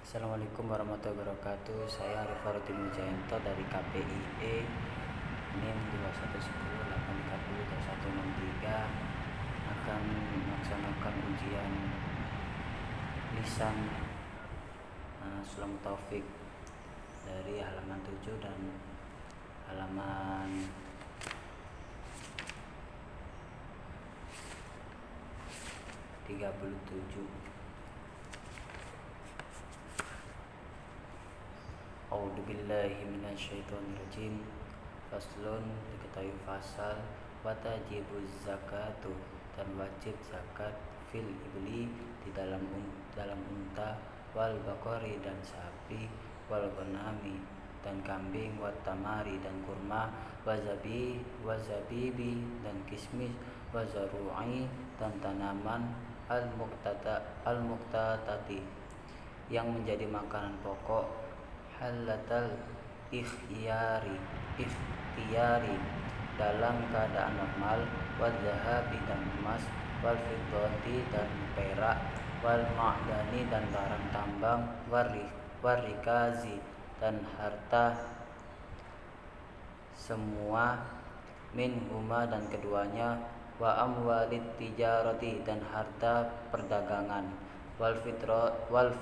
Assalamualaikum warahmatullahi wabarakatuh. Saya Rifaruddin Mujayanto dari KPIE NIM 2110830163 akan melaksanakan ujian lisan Sulam Taufik dari halaman 7 dan halaman 37. A'udzubillahi minasyaitonirrajim. Faslun, diketahui fasal. Watajibuz zakatu, dan wajib zakat fil ibli, di dalam unta, wal bakori, dan sapi, wal ghanami, dan kambing, wat tamari, dan kurma, wazabibi, dan kismis, wazaru'i, dan tanaman, al muqtatati, yang menjadi makanan pokok, halatal ikhtiyari, dalam keadaan normal, wal zahabi, dan emas, wal fiddati, dan perak, wal ma'dani, dan barang tambang, warikazi, dan harta semua, min huma, dan keduanya, wa amwalit tijarati, dan harta perdagangan, wal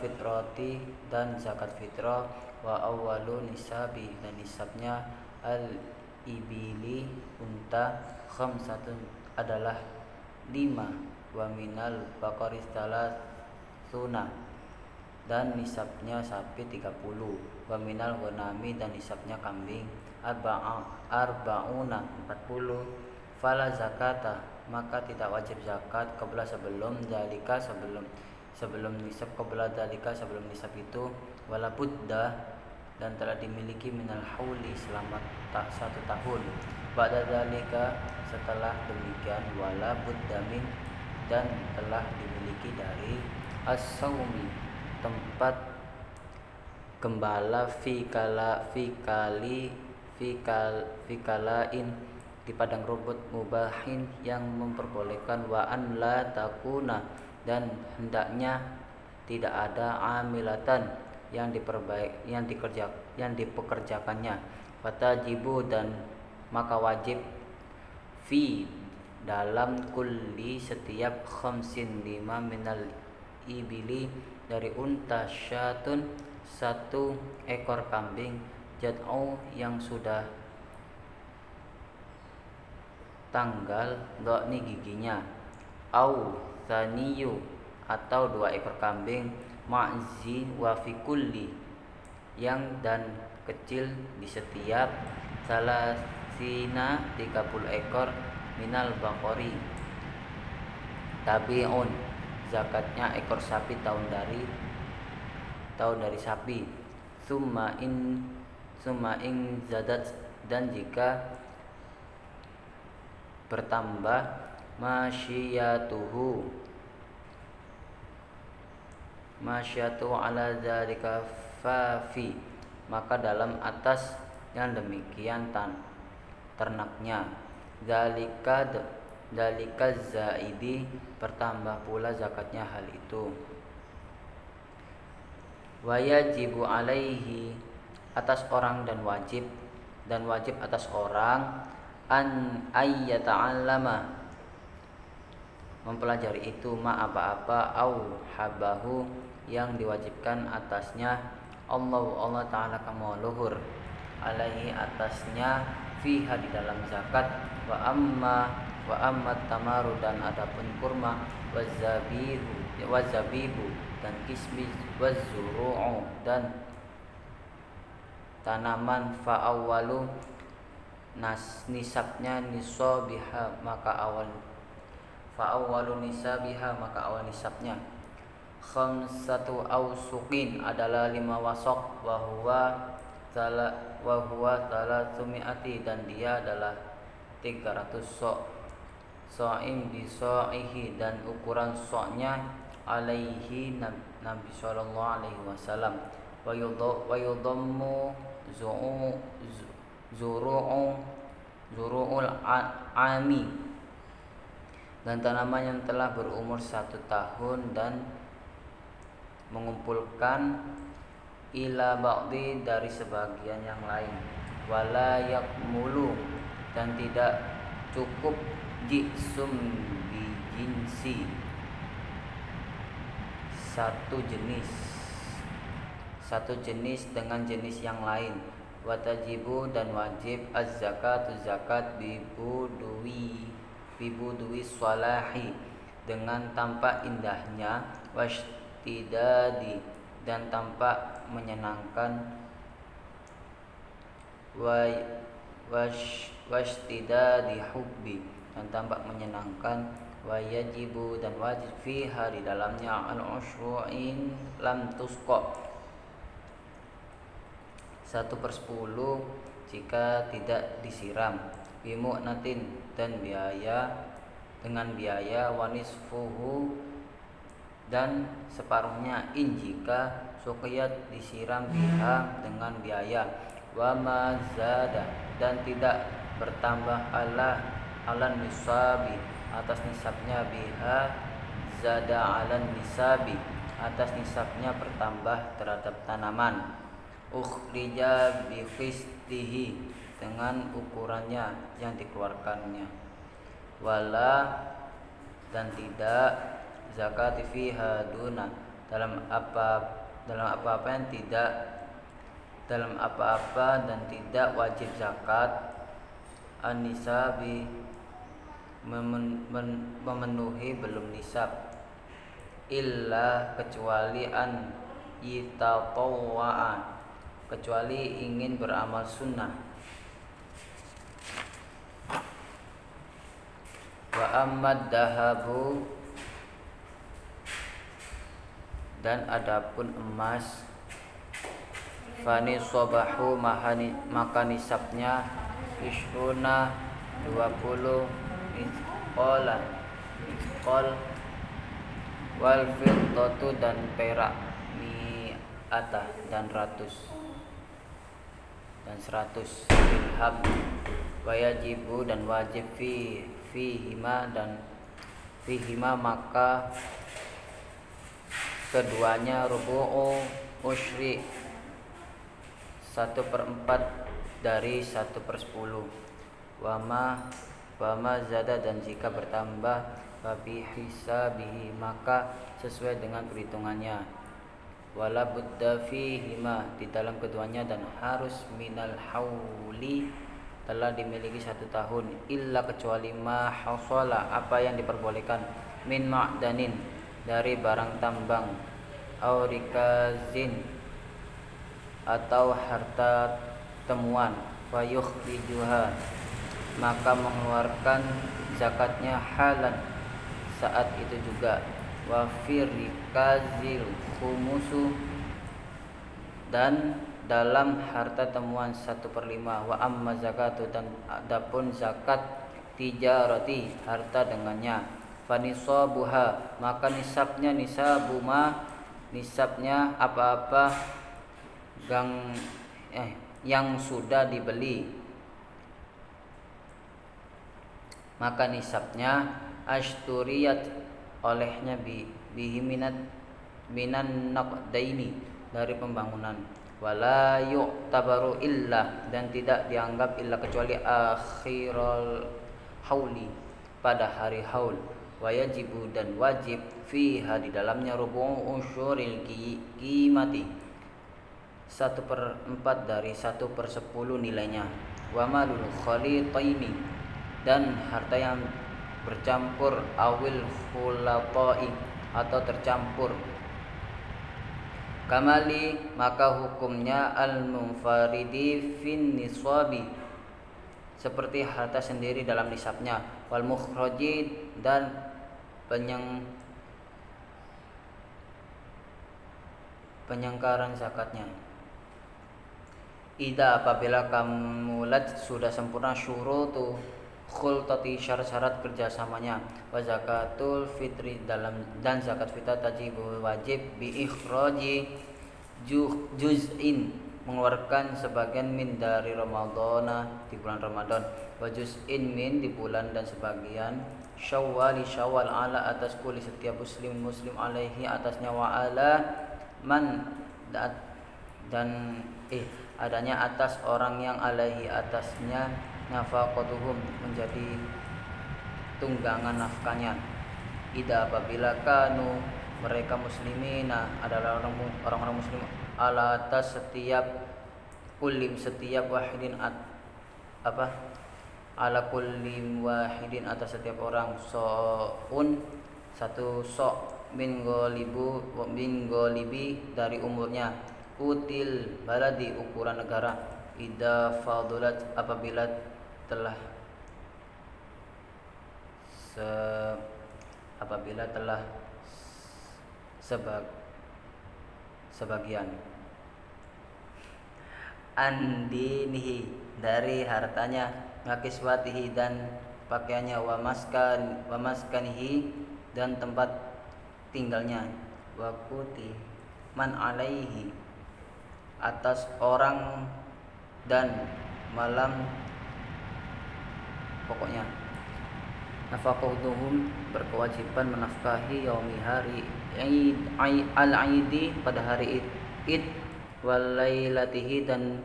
fitrati, dan zakat fitrah, wa awwalu nisabi, dan nisabnya, al ibili, unta, khamsatun, adalah 5, wa minal baqari salasuna, dan nisabnya sapi 30, wa minal ghanami, dan nisabnya kambing arba'una 40, fala zakata, maka tidak wajib zakat qabla, sebelum zalika, sebelum nisab, qabla zalika, sebelum nisab itu, wala budda, dan telah dimiliki minal hauli, selama 1 tahun, ba'da zalika, setelah demikian, wala budda min, dan telah dimiliki dari as-saumi, tempat gembala, fikalain, di padang rumput, mubahin, yang memperbolehkan, wa an la takuna, dan hendaknya tidak ada amilatan, yang dipekerjakannya, fatajibu, dan maka wajib, fi, dalam kulli, setiap, khamsin, 5, minal ibili, dari unta, syatun, 1 ekor kambing, jad'u, yang sudah tanggal, dhani, giginya, au thaniyu, atau 2 ekor kambing, ma'zi, wa fi kulli, yang dan kecil, di setiap, salasina, 30 ekor, minal baqori, tabi'un, zakatnya ekor sapi, tahun dari sapi, summa in zadat, dan jika bertambah, masyatu ala dzalika fafi, maka dalam atas yang demikian ternaknya, dzalika zaidi, bertambah pula zakatnya hal itu, wayajibu alaihi, atas orang, dan wajib atas orang, an ayyata'allama, mempelajari itu, ma, apa-apa, au habahu, yang diwajibkan atasnya, Allah Ta'ala kama luhur, alaihi, atasnya, fiha, di dalam zakat, wa amma tamaru, dan adapun kurma, wazabibu, dan kismis, wazuru'u, dan tanaman, fa awwalu nisabnya, nisabiha, maka awal nisabnya, khamsatu awsuqin, adalah 5 wasok, wa huwa salasumi'ati, dan dia adalah 300 sok, so'im bi so'ihi, dan ukuran soknya, alaihi, Nabi sallallahu alaihi wasallam, wa yudhammu zuru'ul ami, dan tanaman yang telah berumur 1 tahun dan mengumpulkan ila ba'di dari sebagian yang lain, wala yakmulu dan tidak cukup jisum bijinsi satu jenis dengan jenis yang lain, watajibu dan wajib az-zakatu zakat bibudui salahi dengan tampak indahnya, washtidadi dan tampak menyenangkan, washtidadi hubbi dan tampak menyenangkan, wayajibu dan wajib fiha di dalamnya al-ushru'in lam tusqa 1/10 jika tidak disiram, bimu'natin dan dengan biaya, wanisfuhu dan separuhnya in jika suqiyat disiram biha dengan biaya, wa mazada dan tidak bertambah ala nisabi atas nisabnya, biha zada ala nisabi atas nisabnya bertambah terhadap tanaman, ukhrija bi qistihi dengan ukurannya yang dikeluarkannya, wala dan tidak zakat fiha duna dalam apa-apa dan tidak wajib zakat an-nisabi memenuhi belum nisab, illa kecuali an yitatawwa'a kecuali ingin beramal sunnah, wa ammad dahabu dan adapun emas, fani sobahu maka nisabnya ishruna 20 misqal, wal fiddatu dan perak mi'ata dan 100 dirham, wayajibu dan wajib fihima maka keduanya rubu'u usyri 1/4 dari 1/10, wama zada dan jika bertambah babi hisabihi maka sesuai dengan perhitungannya, wala budda fihima di dalam keduanya dan harus minal hauli telah dimiliki 1 tahun, illa kecuali ma hasala apa yang diperbolehkan, min ma'danin dari barang tambang, au rikazin atau harta temuan, fayukhrijuha maka mengeluarkan zakatnya halan saat itu juga, wa firikazil khumusu dan dalam harta temuan 1/5, wa amma zakatu dan adapun zakat tijarati harta dengannya, fanisabuha maka nisabnya apa-apa yang sudah dibeli, maka nisabnya ashturiyat olehnya bihi minan naqdaini dari pembangunan, wala yu'tabaru illa dan tidak dianggap illa kecuali akhiral hauli pada hari haul, wayajibu dan wajib fiha di dalamnya rubu'u usyuril qimati 1/4 dari 1/10 nilainya, wa malul khalitaini dan harta yang bercampur, awil khulatai atau tercampur, kamali maka hukumnya al-munfaridi fin nisabi seperti harta sendiri dalam nisabnya, wal mukhraji dan penyangkaran zakatnya, ida apabila kamulat sudah sempurna syurutu khultati syarat-syarat kerjasamanya, wa zakatul fitri dan zakat fitrah tajibu wajib bi ikhraji juz'in mengeluarkan sebagian min dari Ramadhana di bulan Ramadan, wa juz'in min di bulan dan sebagian syawal ala atas kuli setiap muslim alaihi atasnya, wa ala man dan adanya atas orang yang alaihi atasnya nafaqatuhum menjadi tunggangan nafkahnya. Ida apabila kanu mereka muslimina adalah orang-orang muslim ala atas setiap wahidin ala kulli wahidin atas setiap orang so'un satu sok min golibi dari umurnya kutil baladi ukuran negara ida fadulat apabila telah sebagian andinihi dari hartanya ngakiswatihi dan pakaiannya wa maskanihi dan tempat tinggalnya wakuti man alaihi atas orang dan malam pokoknya nafaqatuhum berkewajiban menafkahi yaumi hari al-aidi pada hari id walailatihi dan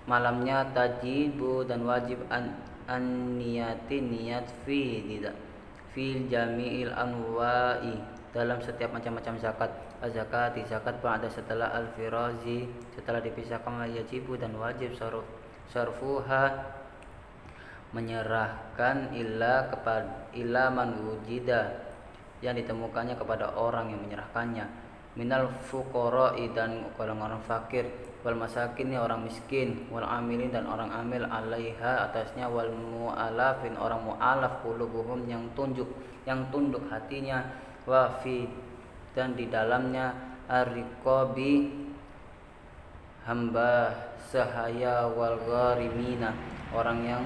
malamnya tajibu dan wajib an niat fil jami'il anwa'i dalam setiap macam-macam zakat zakat ba'da setelah al-firazi setelah dipisahkan yajibu dan wajib sarfuha menyerahkan ila man wujida yang ditemukannya kepada orang yang menyerahkannya minal fuqara'i dan orang-orang fakir wal masakin orang miskin wal amilin dan orang amil alaiha atasnya wal mu'alafin orang mu'alaf qulubuhum yang tunduk hatinya wa fi dan di dalamnya ariqabi hamba sahaya wal gharimina orang yang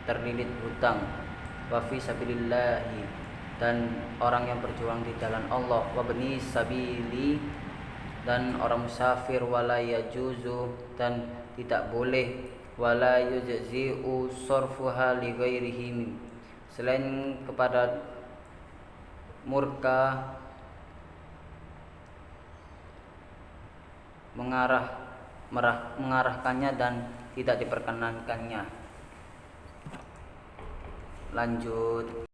terlilit hutang wa fi sabilillahi dan orang yang berjuang di jalan Allah wa bani sabili dan orang musafir wala yajuzu dan tidak boleh wala yujzi'u sarfuha li ghairihi selain kepada murka mengarahkannya dan tidak diperkenankannya. Lanjut.